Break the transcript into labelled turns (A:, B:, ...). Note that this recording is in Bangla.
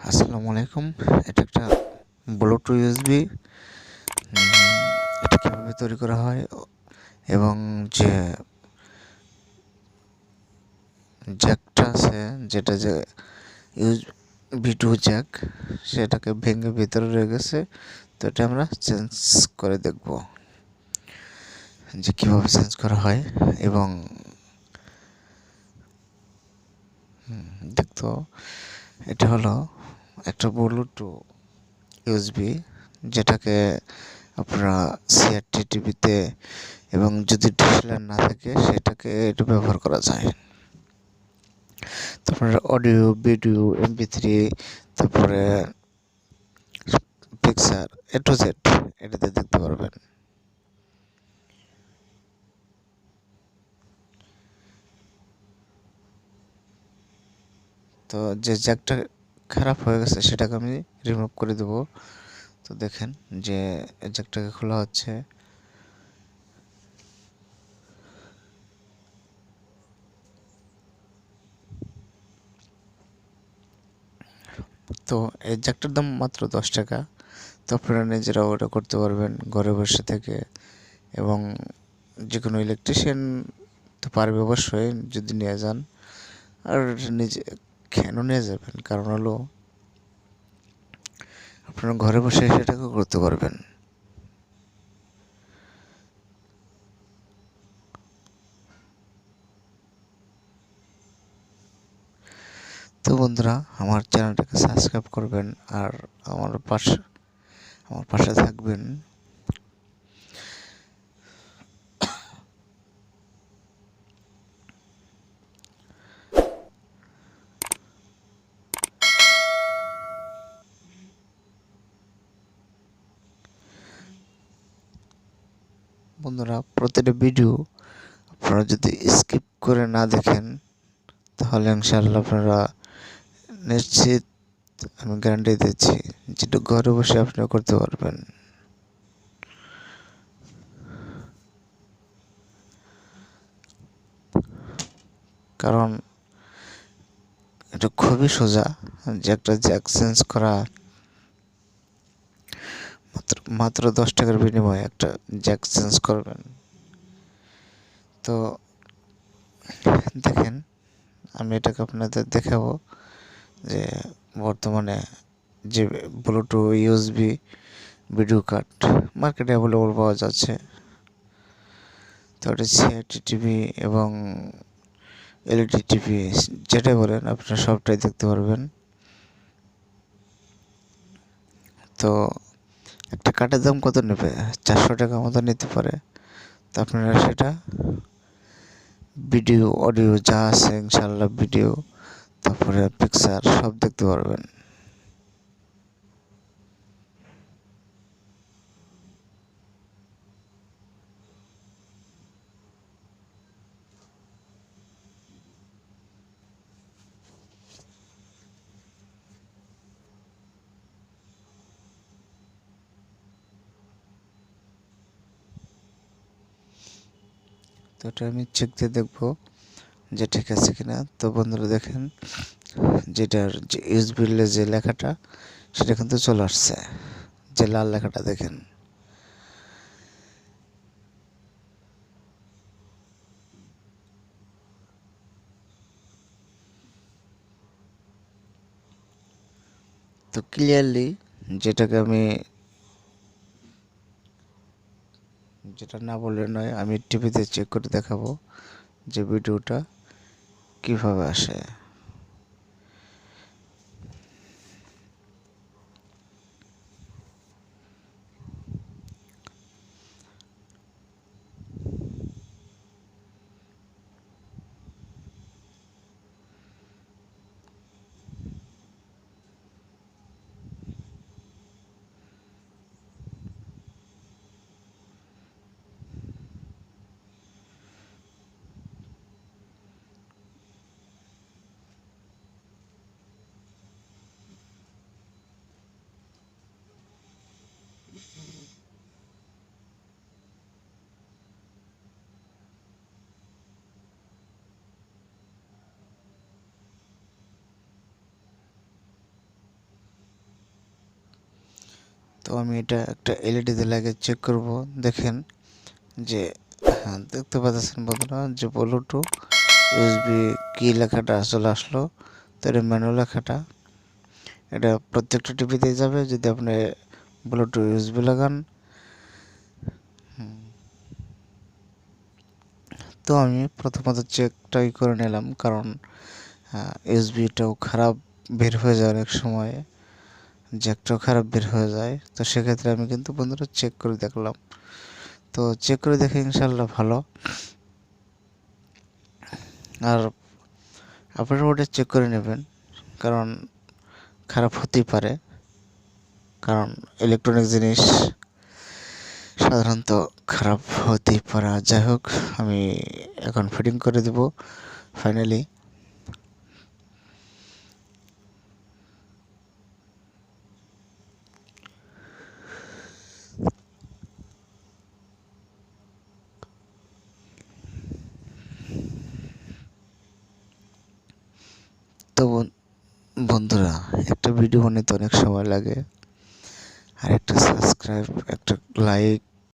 A: আসসালামু আলাইকুম। এটা একটা ব্লুটুথ ইউএসবি। এটা কীভাবে তৈরি করা হয় এবং যে জ্যাকটা আছে, যেটা যে ইউএসবি টু জ্যাক, সেটাকে ভেঙে ভিতরে রয়ে গেছে। তো এটা আমরা চেঞ্জ করে দেখব যে কীভাবে চেঞ্জ করা হয়। এবং দেখতো এটা হলো একটা ব্লুটুথ ইউএসবি, যেটাকে আপনারা সিআরটি টিভিতে এবং যদি ডিএসএলআর না থাকে সেটাকে এটা ব্যবহার করা যায়। তারপরে অডিও, ভিডিও, MP3, তারপরে পিকচার, এ টু জেড এটাতে দেখতে পারবেন। তো যে জ্যাকটা খারাপ হয়ে গেছে সেটাকে আমি রিমুভ করে দেবো। তো দেখেন যে জ্যাকটাকে খোলা হচ্ছে। তো এই জ্যাকটার দাম মাত্র 10 টাকা। তো আপনারা নিজেরা অর্ডার করতে পারবেন ঘরে বসে থেকে। এবং যে কোনো ইলেকট্রিশিয়ান তো পারবে অবশ্যই যদি নিয়ে যান। আর নিজে কেন নিয়ে যাবেন, কারণ হলো আপনারা ঘরে বসে সেটাকে করতে পারবেন। তো বন্ধুরা, আমার চ্যানেলটাকে সাবস্ক্রাইব করবেন আর আমার পাশে থাকবেন। বন্ধুরা, প্রতিটা ভিডিও আপনারা যদি স্কিপ করে না দেখেন তাহলে ইনশাআল্লাহ আপনারা নিশ্চিত, আমি গ্যারান্টি দিচ্ছি, যেটা ঘরে বসে আপনারা করতে পারবেন। কারণ এটা খুবই সোজা, যে একটা জ্যাক চেঞ্জ করা মাত্র 10 টাকার বিনিময়ে একটা জ্যাক চেঞ্জ করবেন। তো দেখেন, আমি এটাকে আপনাদের দেখাবো যে বর্তমানে যে ব্লুটুথ ইউএসবি ভিডিও কার্ড মার্কেটে অ্যাভেলেবল পাওয়া যাচ্ছে। তো এটা সিআরটি টিভি এবং এলইডি টিভি, যেটাই বলেন আপনারা সবটাই দেখতে পারবেন। তো একটা কার্ডের দাম কত নেবে? 400 টাকা মতো নিতে পারে। তো আপনারা সেটা ভিডিও, অডিও যা আছে ইনশাল্লাহ, ভিডিও তারপরে পিকচার সব দেখতে পারবেন। তো এটা আমি চেক দিয়ে দেখবো যে ঠিক আছে কিনা। তো বন্ধুরা দেখেন, যেটার যে ইউএসবির যে লেখাটা সেটা কিন্তু চলে আসছে, যে লাল লেখাটা দেখেন। তো ক্লিয়ারলি, যেটাকে আমি, যেটা না বললে নয়, আমি টিভিতে চেক করে দেখাবো যে ভিডিওটা কিভাবে আসে। তো আমি এটা একটা এলইডিতে লাগিয়ে চেক করব। দেখেন যে হ্যাঁ, দেখতে পাচ্ছেন বন্ধুরা যে ব্লুটুথ ইউএসবি কি লেখাটা চলে আসলো। তো এটা ম্যানুয়াল লেখাটা, এটা প্রত্যেকটা টিভিতেই যাবে যদি আপনি ব্লুটুথ ইউএসবি লাগান। তো আমি প্রথমত চেকটাই করে নিলাম, কারণ ইউএসবিটাও খারাপ বের হয়ে যায় অনেক সময়, জ্যাকটাও খারাপ বের হয়ে যায়। তো সেক্ষেত্রে আমি কিন্তু বন্ধুরা চেক করে দেখলাম। তো চেক করে দেখে ইনশাল্লাহ ভালো। আর আপনারা ওটা চেক করে নেবেন, কারণ খারাপ হতেই পারে, কারণ ইলেকট্রনিক জিনিস সাধারণত খারাপ হতেই পারে। যাই হোক, আমি এখন ফিটিং করে দেব ফাইনালি। তো বন্ধুরা, একটা ভিডিও বানাতে অনেক সময় লাগে, আর একটা সাবস্ক্রাইব, একটা লাইক